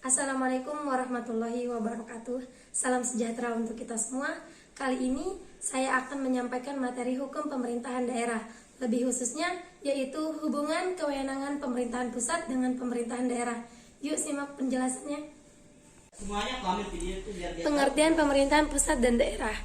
Assalamualaikum warahmatullahi wabarakatuh. Salam sejahtera untuk kita semua. Kali ini saya akan menyampaikan materi hukum pemerintahan daerah, lebih khususnya yaitu hubungan kewenangan pemerintahan pusat dengan pemerintahan daerah. Yuk simak penjelasannya. Pengertian pemerintahan pusat dan daerah.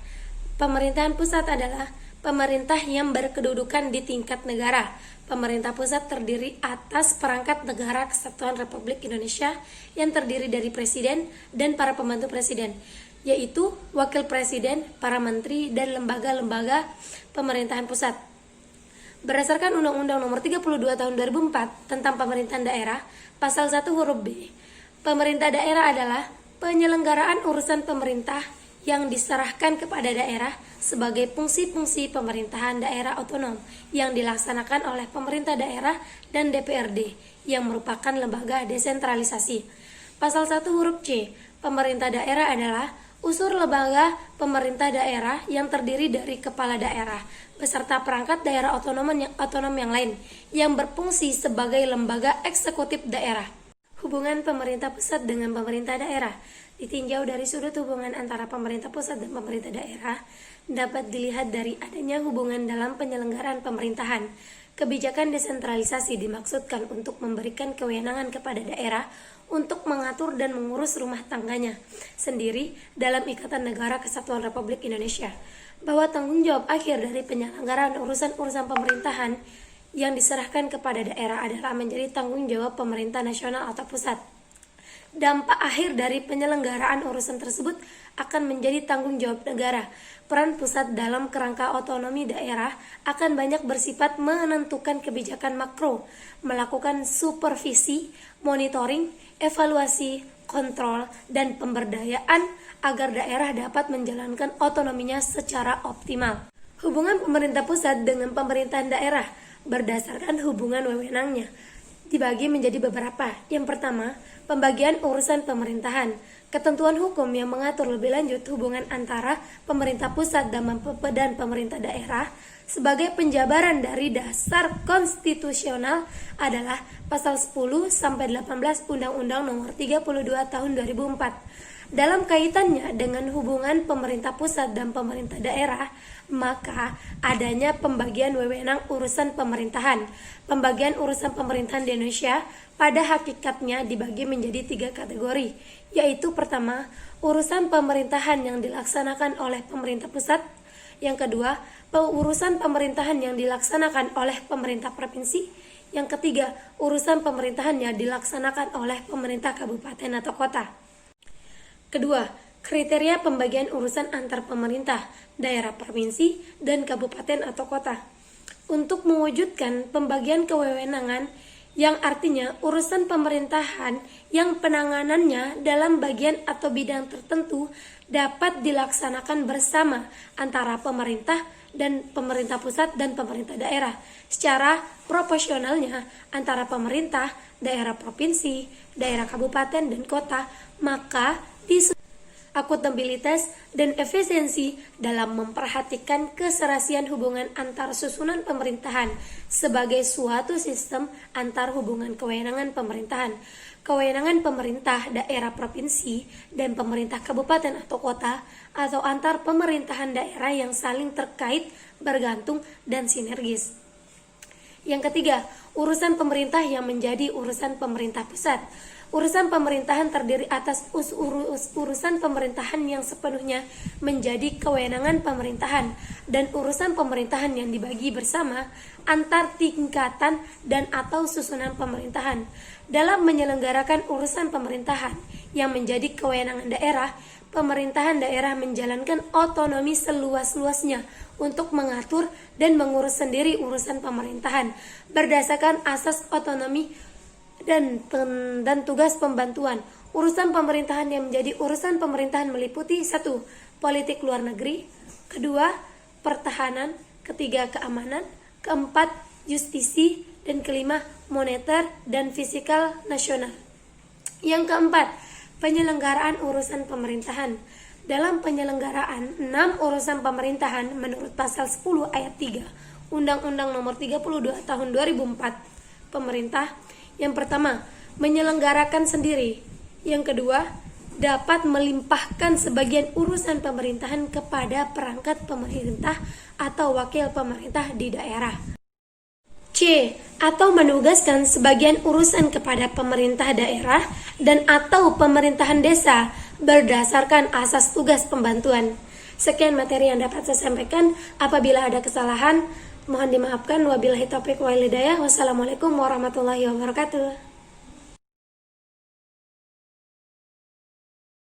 Pemerintahan pusat adalah pemerintah yang berkedudukan di tingkat negara. Pemerintah pusat terdiri atas perangkat negara Kesatuan Republik Indonesia yang terdiri dari presiden dan para pembantu presiden, yaitu wakil presiden, para menteri, dan lembaga-lembaga pemerintahan pusat. Berdasarkan Undang-Undang Nomor 32 Tahun 2004 tentang Pemerintahan Daerah, Pasal 1 huruf B, pemerintah daerah adalah penyelenggaraan urusan pemerintah yang diserahkan kepada daerah sebagai fungsi-fungsi pemerintahan daerah otonom yang dilaksanakan oleh pemerintah daerah dan DPRD yang merupakan lembaga desentralisasi. Pasal 1 huruf C, pemerintah daerah adalah unsur lembaga pemerintah daerah yang terdiri dari kepala daerah beserta perangkat daerah otonom yang lain yang berfungsi sebagai lembaga eksekutif daerah. Hubungan pemerintah pusat dengan pemerintah daerah ditinjau dari sudut hubungan antara pemerintah pusat dan pemerintah daerah dapat dilihat dari adanya hubungan dalam penyelenggaraan pemerintahan. Kebijakan desentralisasi dimaksudkan untuk memberikan kewenangan kepada daerah untuk mengatur dan mengurus rumah tangganya sendiri dalam Ikatan Negara Kesatuan Republik Indonesia, bahwa tanggung jawab akhir dari penyelenggaraan urusan-urusan pemerintahan yang diserahkan kepada daerah adalah menjadi tanggung jawab pemerintah nasional atau pusat. Dampak akhir dari penyelenggaraan urusan tersebut akan menjadi tanggung jawab negara. Peran pusat dalam kerangka otonomi daerah akan banyak bersifat menentukan kebijakan makro, melakukan supervisi, monitoring, evaluasi, kontrol, dan pemberdayaan agar daerah dapat menjalankan otonominya secara optimal. Hubungan pemerintah pusat dengan pemerintahan daerah berdasarkan hubungan wewenangnya dibagi menjadi beberapa. Yang pertama, pembagian urusan pemerintahan. Ketentuan hukum yang mengatur lebih lanjut hubungan antara pemerintah pusat dan pemerintah daerah sebagai penjabaran dari dasar konstitusional adalah pasal 10 sampai 18 Undang-Undang Nomor 32 Tahun 2004. Dalam kaitannya dengan hubungan pemerintah pusat dan pemerintah daerah, maka adanya pembagian wewenang urusan pemerintahan. Pembagian urusan pemerintahan di Indonesia pada hakikatnya dibagi menjadi 3 kategori, yaitu pertama, urusan pemerintahan yang dilaksanakan oleh pemerintah pusat. Yang kedua, urusan pemerintahan yang dilaksanakan oleh pemerintah provinsi. Yang ketiga, urusan pemerintahan yang dilaksanakan oleh pemerintah kabupaten atau kota. Kedua, kriteria pembagian urusan antar pemerintah, daerah provinsi, dan kabupaten atau kota. Untuk mewujudkan pembagian kewenangan yang artinya urusan pemerintahan yang penanganannya dalam bagian atau bidang tertentu dapat dilaksanakan bersama antara pemerintah dan pemerintah pusat dan pemerintah daerah secara proporsionalnya antara pemerintah, daerah provinsi, daerah kabupaten, dan kota, maka akuntabilitas dan efisiensi dalam memperhatikan keserasian hubungan antar susunan pemerintahan sebagai suatu sistem antar hubungan kewenangan pemerintahan. Kewenangan pemerintah daerah provinsi dan pemerintah kabupaten atau kota atau antar pemerintahan daerah yang saling terkait, bergantung, dan sinergis. Yang ketiga, urusan pemerintah yang menjadi urusan pemerintah pusat. Urusan pemerintahan terdiri atas urusan pemerintahan yang sepenuhnya menjadi kewenangan pemerintahan dan urusan pemerintahan yang dibagi bersama antar tingkatan dan atau susunan pemerintahan. Dalam menyelenggarakan urusan pemerintahan yang menjadi kewenangan daerah, pemerintahan daerah menjalankan otonomi seluas-luasnya untuk mengatur dan mengurus sendiri urusan pemerintahan berdasarkan asas otonomi dan tugas pembantuan. Urusan pemerintahan yang menjadi urusan pemerintahan meliputi 1. Politik luar negeri, 2. Pertahanan, 3. Keamanan, 4. Justisi, dan 5. Moneter dan fiskal nasional. Yang keempat, penyelenggaraan urusan pemerintahan. Dalam penyelenggaraan 6 urusan pemerintahan menurut pasal 10 ayat 3 Undang-Undang Nomor 32 Tahun 2004, pemerintah yang pertama, menyelenggarakan sendiri. Yang kedua, dapat melimpahkan sebagian urusan pemerintahan kepada perangkat pemerintah atau wakil pemerintah di daerah. C. Atau menugaskan sebagian urusan kepada pemerintah daerah dan atau pemerintahan desa berdasarkan asas tugas pembantuan. Sekian materi yang dapat saya sampaikan. Apabila ada kesalahan, mohon dimaafkan. Wabillahi taufiq wal hidayah. Wassalamualaikum warahmatullahi wabarakatuh.